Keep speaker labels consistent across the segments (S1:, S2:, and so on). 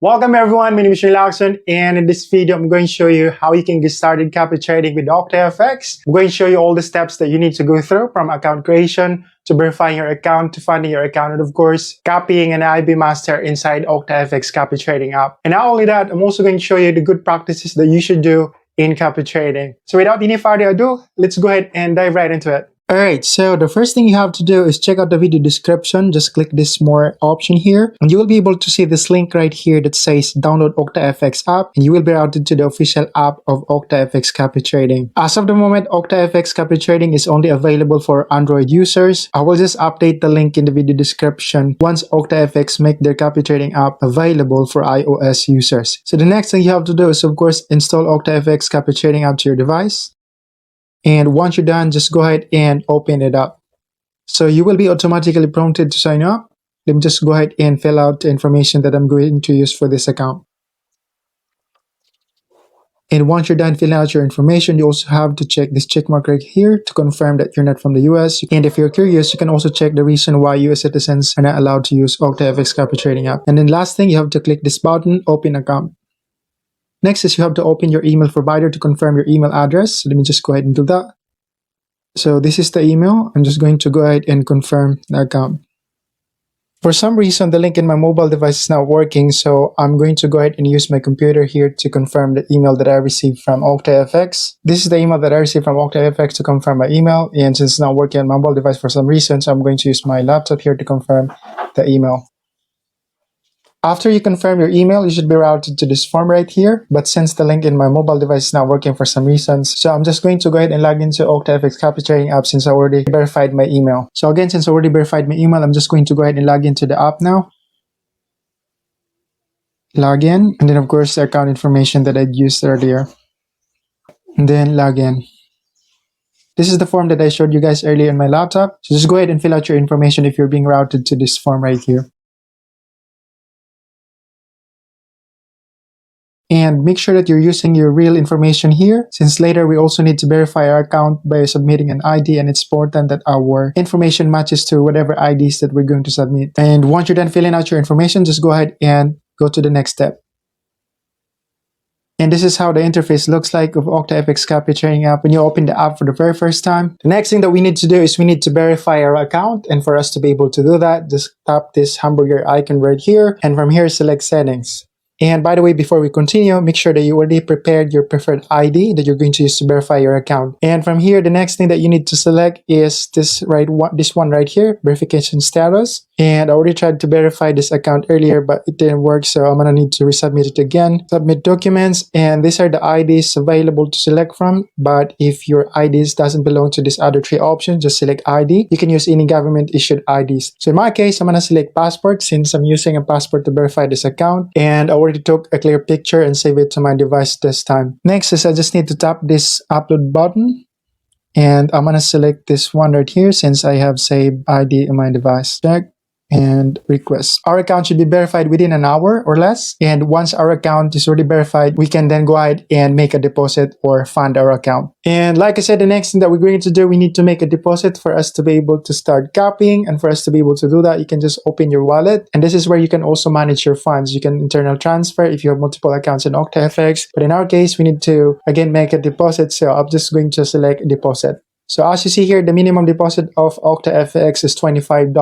S1: Welcome everyone, my name is Relaxon, and in this video I'm going to show you how you can get started copy trading with OctaFx. I'm going to show you all the steps that you need to go through, from account creation to verifying your account to funding your account, and of course copying an IB master inside OctaFx copy trading app. And not only that, I'm also going to show you the good practices that you should do in copy trading. So without any further ado, let's go ahead and dive right into it. Alright, so the first thing you have to do is check out the video description. Just click this more option here and you will be able to see this link right here that says download OctaFx app, and you will be routed to the official app of OctaFx copy trading. As of the moment, OctaFx copy trading is only available for Android users. I will just update the link in the video description once OctaFx make their copy trading app available for iOS users. So the next thing you have to do is of course install OctaFx copy trading app to your device. And once you're done, just go ahead and open it up. So you will be automatically prompted to sign up. Let me just go ahead and fill out the information that I'm going to use for this account. And once you're done filling out your information, you also have to check this check mark right here to confirm that you're not from the US. And if you're curious, you can also check the reason why US citizens are not allowed to use OctaFx copy trading app. And then last thing, you have to click this button, open account. Next is you have to open your email provider to confirm your email address. So let me just go ahead and do that. So this is the email. I'm just going to go ahead and confirm the account. For some reason, the link in my mobile device is not working, so I'm going to go ahead and use my computer here to confirm the email that I received from OctaFx. This is the email that I received from OctaFx to confirm my email, and since it's not working on my mobile device for some reason, so I'm going to use my laptop here to confirm the email. After you confirm your email, you should be routed to this form right here. But since the link in my mobile device is not working for some reasons, so I'm just going to go ahead and log into OctaFx copy trading app since I already verified my email. So again, since I already verified my email, I'm just going to go ahead and log into the app now. Log in, and then of course the account information that I'd used earlier. And then log in. This is the form that I showed you guys earlier in my laptop. So just go ahead and fill out your information if you're being routed to this form right here. And make sure that you're using your real information here, since later we also need to verify our account by submitting an ID, and it's important that our information matches to whatever IDs that we're going to submit. And once you're done filling out your information, just go ahead and go to the next step. And this is how the interface looks like of OctaFx copy trading app when you open the app for the very first time. The next thing that we need to do is we need to verify our account, and for us to be able to do that, just tap this hamburger icon right here, and from here select settings. And by the way, before we continue, make sure that you already prepared your preferred ID that you're going to use to verify your account. And from here, the next thing that you need to select is this one right here, verification status. And I already tried to verify this account earlier, but it didn't work, so I'm gonna need to resubmit it again. Submit documents, and these are the IDs available to select from. But if your IDs doesn't belong to these other three options, just select ID. You can use any government issued IDs. So in my case, I'm gonna select passport since I'm using a passport to verify this account. And I already took a clear picture and save it to my device this time. Next is I just need to tap this upload button. And I'm gonna select this one right here since I have saved ID in my device. Check. And request. Our account should be verified within an hour or less. And once our account is already verified, we can then go ahead and make a deposit or fund our account. And like I said, the next thing that we're going to do, we need to make a deposit for us to be able to start copying. And for us to be able to do that, you can just open your wallet. And this is where you can also manage your funds. You can internal transfer if you have multiple accounts in OctaFx. But in our case, we need to again make a deposit. So I'm just going to select deposit. So as you see here, the minimum deposit of OctaFx is $25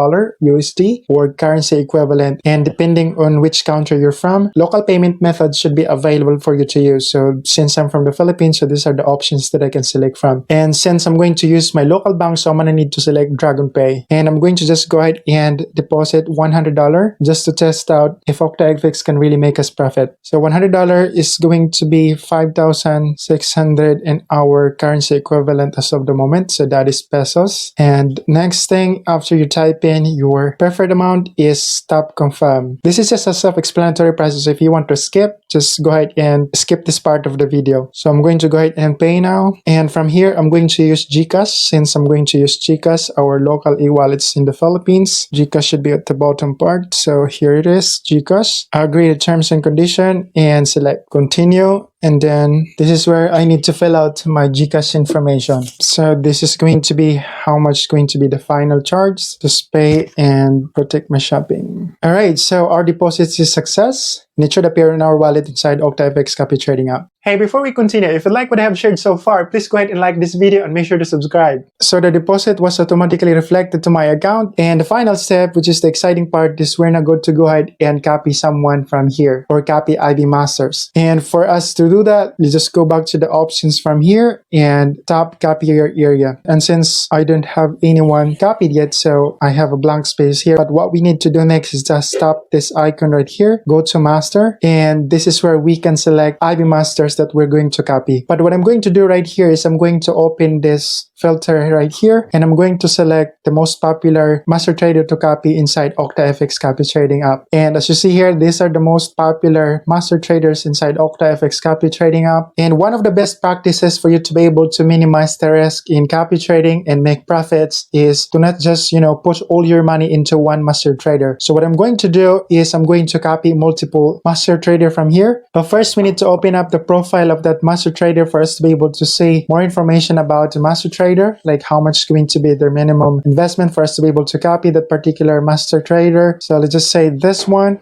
S1: USD or currency equivalent. And depending on which country you're from, local payment methods should be available for you to use. So since I'm from the Philippines, so these are the options that I can select from. And since I'm going to use my local bank, so I'm going to need to select Dragon Pay. And I'm going to just go ahead and deposit $100 just to test out if OctaFx can really make us profit. So $100 is going to be 5,600 in our currency equivalent as of the moment. So that is pesos. And next thing, after you type in your preferred amount, is tap confirm. This is just a self-explanatory process. If you want to skip, just go ahead and skip this part of the video. So I'm going to go ahead and pay now. And from here, I'm going to use GCash since I'm going to use GCash, our local e-wallets in the Philippines. GCash should be at the bottom part. So here it is, GCash. Agree to terms and condition and select continue. And then this is where I need to fill out my GCash information. So this is going to be how much is going to be the final charge. Just pay and protect my shopping. All right, so our deposit is a success. And it should appear in our wallet inside OctaFx copy trading app. Hey, before we continue, if you like what I have shared so far, please go ahead and like this video and make sure to subscribe. So the deposit was automatically reflected to my account. And the final step, which is the exciting part, is we're now going to go ahead and copy someone from here or copy IB Masters. And for us to do that, you just go back to the options from here and tap copy your area. And since I don't have anyone copied yet, so I have a blank space here. But what we need to do next is just tap this icon right here, go to master, and this is where we can select IB Masters that we're going to copy. But what I'm going to do right here is I'm going to open this filter right here and I'm going to select the most popular master trader to copy inside OctaFx copy trading app. And as you see here, these are the most popular master traders inside OctaFx copy trading app. And one of the best practices for you to be able to minimize the risk in copy trading and make profits is to not just, push all your money into one master trader. So what I'm going to do is I'm going to copy multiple master trader from here. But first we need to open up the profile of that master trader for us to be able to see more information about the master trader, like how much is going to be their minimum investment for us to be able to copy that particular master trader. So let's just say this one.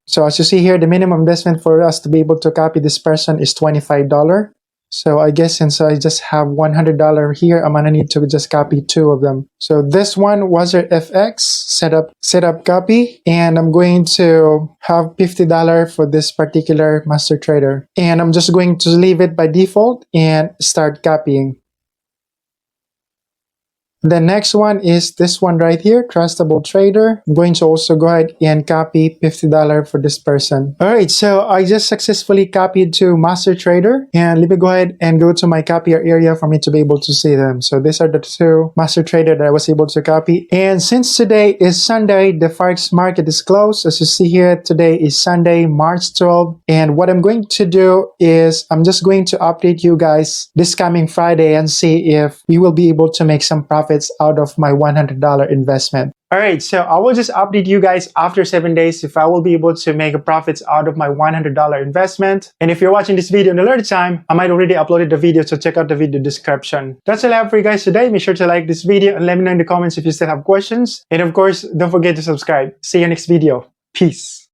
S1: So as you see here, the minimum investment for us to be able to copy this person is $25. So I guess since I just have $100 here, I'm gonna need to just copy 2 of them. So this one was our FX setup copy, and I'm going to have $50 for this particular master trader. And I'm just going to leave it by default and start copying. The next one is this one right here, Trustable Trader. I'm going to also go ahead and copy $50 for this person. All right, so I just successfully copied to Master Trader. And let me go ahead and go to my copier area for me to be able to see them. So these are the 2 Master Trader that I was able to copy. And since today is Sunday, the Forex market is closed. As you see here, today is Sunday, March 12th. And what I'm going to do is I'm just going to update you guys this coming Friday and see if we will be able to make some profit out of my $100 investment. Alright, so I will just update you guys after 7 days if I will be able to make profits out of my $100 investment. And if you're watching this video in a later time, I might already uploaded the video, so check out the video description. That's all I have for you guys today. Make sure to like this video and let me know in the comments if you still have questions. And of course, don't forget to subscribe. See you next video. Peace.